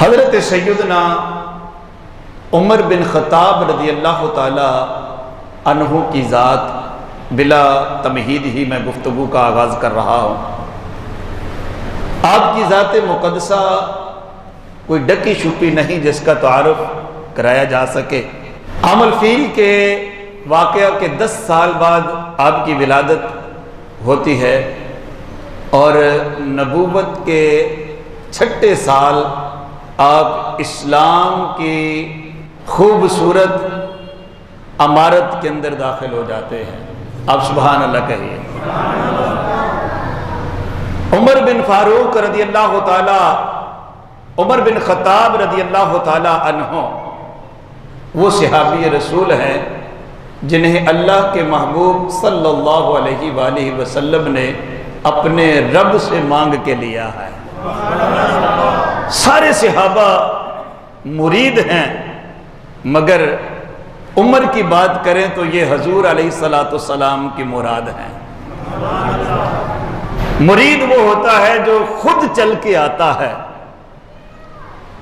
حضرت سیدنا عمر بن خطاب رضی اللہ تعالی عنہ کی ذات بلا تمہید ہی میں گفتگو کا آغاز کر رہا ہوں۔ آپ کی ذات مقدسہ کوئی ڈکی چھپی نہیں جس کا تعارف کرایا جا سکے۔ عام الفیل کے واقعہ کے 10 سال بعد آپ کی ولادت ہوتی ہے اور نبوت کے 6 سال آپ اسلام کی خوبصورت عمارت کے اندر داخل ہو جاتے ہیں۔ آپ سبحان اللہ کہیے۔ عمر بن فاروق رضی اللہ تعالی، عمر بن خطاب رضی اللہ تعالی عنہ وہ صحابی رسول ہیں جنہیں اللہ کے محبوب صلی اللہ علیہ وآلہ وسلم نے اپنے رب سے مانگ کے لیا ہے۔ سارے صحابہ مرید ہیں، مگر عمر کی بات کریں تو یہ حضور علیہ السلام کی مراد ہیں۔ مرید وہ ہوتا ہے جو خود چل کے آتا ہے،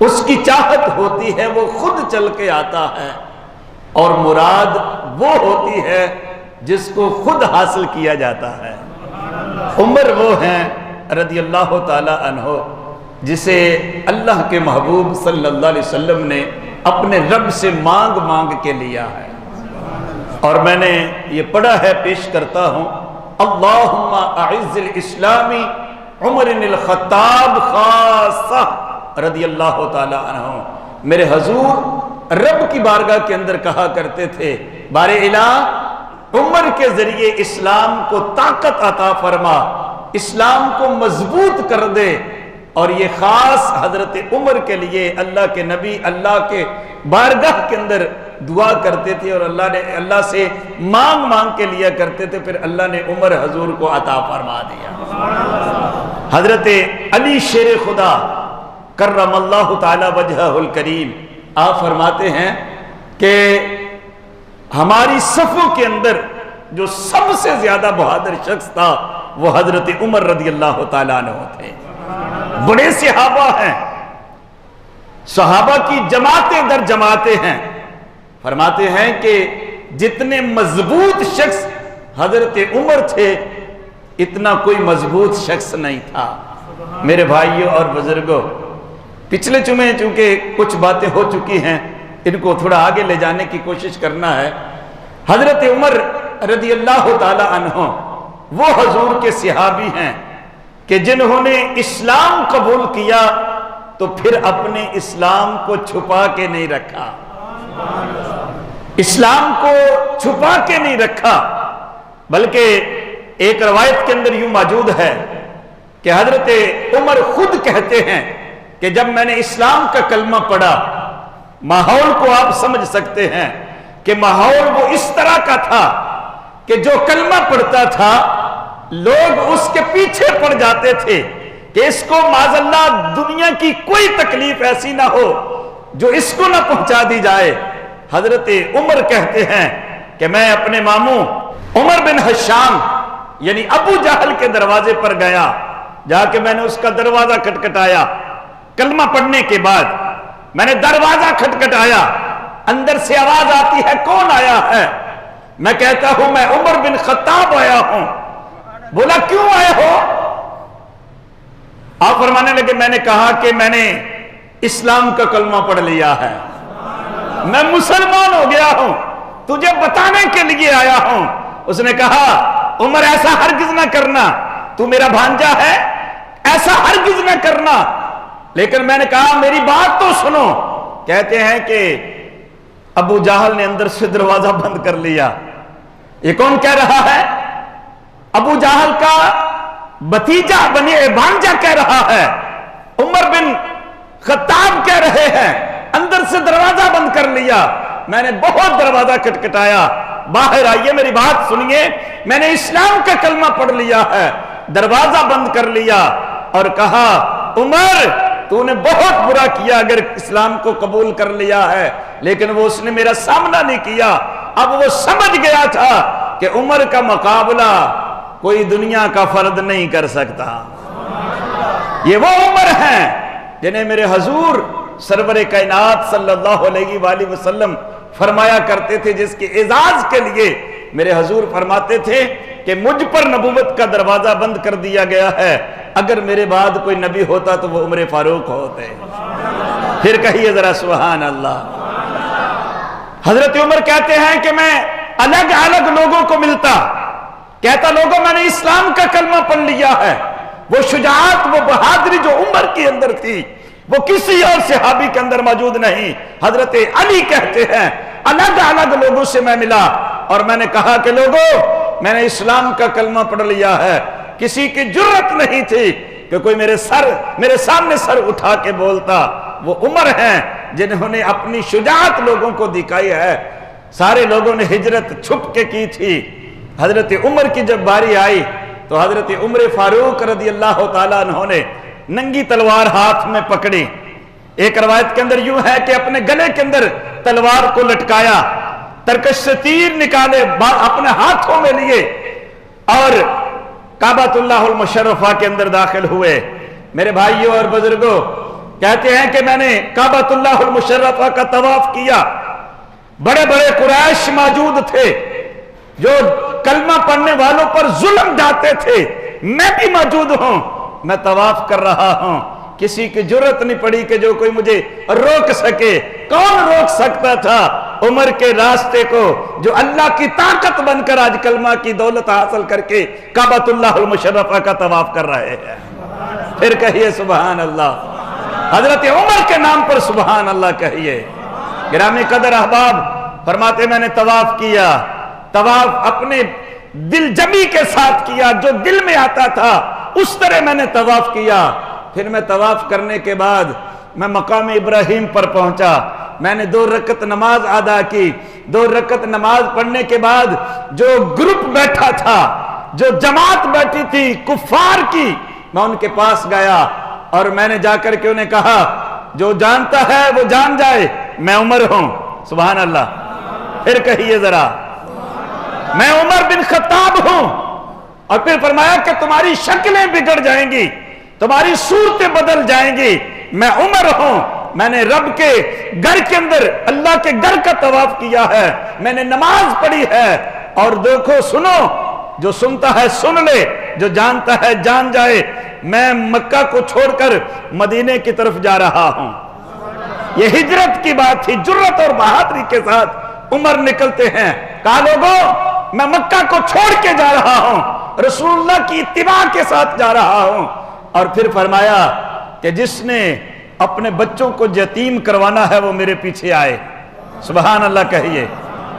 اس کی چاہت ہوتی ہے وہ خود چل کے آتا ہے، اور مراد وہ ہوتی ہے جس کو خود حاصل کیا جاتا ہے۔ عمر وہ ہیں رضی اللہ تعالی عنہ جسے اللہ کے محبوب صلی اللہ علیہ وسلم نے اپنے رب سے مانگ مانگ کے لیا ہے۔ اور میں نے یہ پڑھا ہے، پیش کرتا ہوں، اللہم اعز الاسلامی عمر الخطاب خاصہ رضی اللہ تعالی عنہ۔ میرے حضور رب کی بارگاہ کے اندر کہا کرتے تھے، بار الہ عمر کے ذریعے اسلام کو طاقت عطا فرما، اسلام کو مضبوط کر دے۔ اور یہ خاص حضرت عمر کے لیے اللہ کے نبی اللہ کے بارگاہ کے اندر دعا کرتے تھے اور اللہ سے مانگ مانگ کے لیا کرتے تھے، پھر اللہ نے عمر حضور کو عطا فرما دیا۔ حضرت علی شیر خدا کرم اللہ تعالی وجہہ الکریم آپ فرماتے ہیں کہ ہماری صفوں کے اندر جو سب سے زیادہ بہادر شخص تھا وہ حضرت عمر رضی اللہ تعالیٰ عنہ تھے۔ بڑے صحابہ ہیں، صحابہ کی جماعتیں در جماعتیں ہیں۔ فرماتے ہیں کہ جتنے مضبوط شخص حضرت عمر تھے اتنا کوئی مضبوط شخص نہیں تھا۔ میرے بھائیوں اور بزرگوں، پچھلے جمعے چونکہ کچھ باتیں ہو چکی ہیں، ان کو تھوڑا آگے لے جانے کی کوشش کرنا ہے۔ حضرت عمر رضی اللہ تعالی عنہ وہ حضور کے صحابی ہیں کہ جنہوں نے اسلام قبول کیا تو پھر اپنے اسلام کو چھپا کے نہیں رکھا، اسلام کو چھپا کے نہیں رکھا، بلکہ ایک روایت کے اندر یوں موجود ہے کہ حضرت عمر خود کہتے ہیں کہ جب میں نے اسلام کا کلمہ پڑھا، ماحول کو آپ سمجھ سکتے ہیں کہ ماحول وہ اس طرح کا تھا کہ جو کلمہ پڑھتا تھا لوگ اس کے پیچھے پڑ جاتے تھے کہ اس کو معاذ اللہ دنیا کی کوئی تکلیف ایسی نہ ہو جو اس کو نہ پہنچا دی جائے۔ حضرت عمر کہتے ہیں کہ میں اپنے ماموں عمر بن حشام یعنی ابو جہل کے دروازے پر گیا، جا کے میں نے اس کا دروازہ کھٹکھٹایا۔ کلمہ پڑھنے کے بعد میں نے دروازہ کھٹکھٹایا، اندر سے آواز آتی ہے کون آیا ہے؟ میں کہتا ہوں میں عمر بن خطاب آیا ہوں۔ بولا کیوں آئے ہو؟ آپ فرمانے لگے میں نے کہا کہ میں نے اسلام کا کلمہ پڑھ لیا ہے، میں مسلمان ہو گیا ہوں، تجھے بتانے کے لیے آیا ہوں۔ اس نے کہا عمر ایسا ہرگز نہ کرنا، تو میرا بھانجا ہے، ایسا ہرگز نہ کرنا۔ لیکن میں نے کہا میری بات تو سنو۔ کہتے ہیں کہ ابو جہل نے اندر سے دروازہ بند کر لیا۔ یہ کون کہہ رہا ہے؟ ابو جہل کا بھتیجا بھانجا کہہ رہا ہے، عمر بن خطاب کہہ رہے ہیں، اندر سے دروازہ بند کر لیا۔ میں نے بہت دروازہ کھٹکھٹایا، باہر آئیے میری بات سنیے، میں نے اسلام کا کلمہ پڑھ لیا ہے۔ دروازہ بند کر لیا اور کہا عمر تو نے بہت برا کیا اگر اسلام کو قبول کر لیا ہے، لیکن وہ اس نے میرا سامنا نہیں کیا۔ اب وہ سمجھ گیا تھا کہ عمر کا مقابلہ کوئی دنیا کا فرد نہیں کر سکتا۔ یہ وہ عمر ہیں جنہیں میرے حضور سرور کائنات صلی اللہ علیہ وآلہ وسلم فرمایا کرتے تھے، جس کے اعزاز کے لیے میرے حضور فرماتے تھے کہ مجھ پر نبوت کا دروازہ بند کر دیا گیا ہے، اگر میرے بعد کوئی نبی ہوتا تو وہ عمر فاروق ہوتے۔ پھر کہیے ذرا سبحان اللہ۔ حضرت عمر کہتے ہیں کہ میں الگ الگ لوگوں کو ملتا، کہتا لوگوں میں نے اسلام کا کلمہ پڑھ لیا ہے۔ وہ شجاعت، وہ بہادری جو عمر کے اندر تھی وہ کسی اور صحابی کے اندر موجود نہیں۔ حضرت علی کہتے ہیں الگ الگ لوگوں سے میں ملا اور میں نے کہا کہ لوگوں میں نے اسلام کا کلمہ پڑھ لیا ہے، کسی کی جرت نہیں تھی کہ کوئی میرے سامنے سر اٹھا کے بولتا۔ وہ عمر ہیں جنہوں نے اپنی شجاعت لوگوں کو دکھائی ہے۔ سارے لوگوں نے ہجرت چھپ کے کی تھی، حضرت عمر کی جب باری آئی تو حضرت عمر فاروق رضی اللہ تعالیٰ عنہ نے ننگی تلوار ہاتھ میں پکڑی۔ ایک روایت کے اندر یوں ہے کہ اپنے گلے کے اندر تلوار کو لٹکایا، ترکش سے تیر نکالے اپنے ہاتھوں میں لیے اور کعبۃ اللہ المشرفہ کے اندر داخل ہوئے۔ میرے بھائیوں اور بزرگوں، کہتے ہیں کہ میں نے کعبۃ اللہ المشرفہ کا طواف کیا، بڑے بڑے قریش موجود تھے جو کلمہ پڑھنے والوں پر ظلم ڈھاتے تھے، میں بھی موجود ہوں، میں طواف کر رہا ہوں، کسی کی جرت نہیں پڑی کہ جو کوئی مجھے روک سکے۔ کون روک سکتا تھا عمر کے راستے کو جو اللہ کی طاقت بن کر آج کلمہ کی دولت حاصل کر کے کعبۃ اللہ المشرفہ کا طواف کر رہے ہیں۔ پھر کہیے سبحان اللہ، حضرت عمر کے نام پر سبحان اللہ کہیے۔ گرامی قدر احباب، فرماتے میں نے طواف کیا، طواف اپنے دل جمی کے ساتھ کیا، جو دل میں آتا تھا اس طرح میں نے طواف کیا۔ پھر میں طواف کرنے کے بعد میں مقام ابراہیم پر پہنچا، میں نے 2 رکعت نماز ادا کی۔ 2 رکعت نماز پڑھنے کے بعد جو گروپ بیٹھا تھا، جو جماعت بیٹھی تھی کفار کی، میں ان کے پاس گیا اور میں نے جا کر کے انہیں کہا جو جانتا ہے وہ جان جائے میں عمر ہوں۔ سبحان اللہ۔ پھر کہیے ذرا میں عمر بن خطاب ہوں۔ اور پھر فرمایا کہ تمہاری شکلیں بگڑ جائیں گی، تمہاری صورتیں بدل جائیں گی، میں عمر ہوں، میں نے رب کے گھر کے اندر اللہ کے گھر کا طواف کیا ہے، میں نے نماز پڑھی ہے۔ اور دیکھو سنو، جو سنتا ہے سن لے، جو جانتا ہے جان جائے، میں مکہ کو چھوڑ کر مدینے کی طرف جا رہا ہوں۔ یہ ہجرت کی بات تھی، جرت اور بہادری کے ساتھ عمر نکلتے ہیں۔ کہا لوگوں میں مکہ کو چھوڑ کے جا رہا ہوں، رسول اللہ کی اتباع کے ساتھ جا رہا ہوں۔ اور پھر فرمایا کہ جس نے اپنے بچوں کو یتیم کروانا ہے وہ میرے پیچھے آئے۔ سبحان اللہ کہیے۔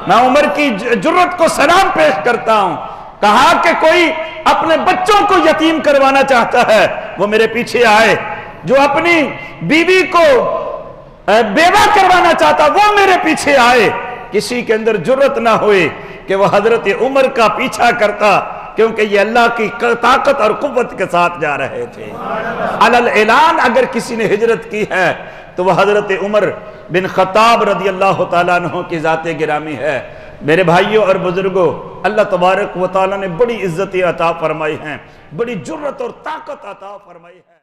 میں عمر کی جرت کو سلام پیش کرتا ہوں۔ کہا کہ کوئی اپنے بچوں کو یتیم کروانا چاہتا ہے وہ میرے پیچھے آئے، جو اپنی بیوی کو بیوہ کروانا چاہتا وہ میرے پیچھے آئے۔ کسی کے اندر جرت نہ ہوئے کہ وہ حضرت عمر کا پیچھا کرتا، کیونکہ یہ اللہ کی طاقت اور قوت کے ساتھ جا رہے تھے۔ علل اعلان اگر کسی نے ہجرت کی ہے تو وہ حضرت عمر بن خطاب رضی اللہ تعالیٰ عنہ کی ذات گرامی ہے۔ میرے بھائیوں اور بزرگوں، اللہ تبارک و تعالیٰ نے بڑی عزتیں عطا فرمائی ہیں، بڑی جرت اور طاقت عطا فرمائی ہے۔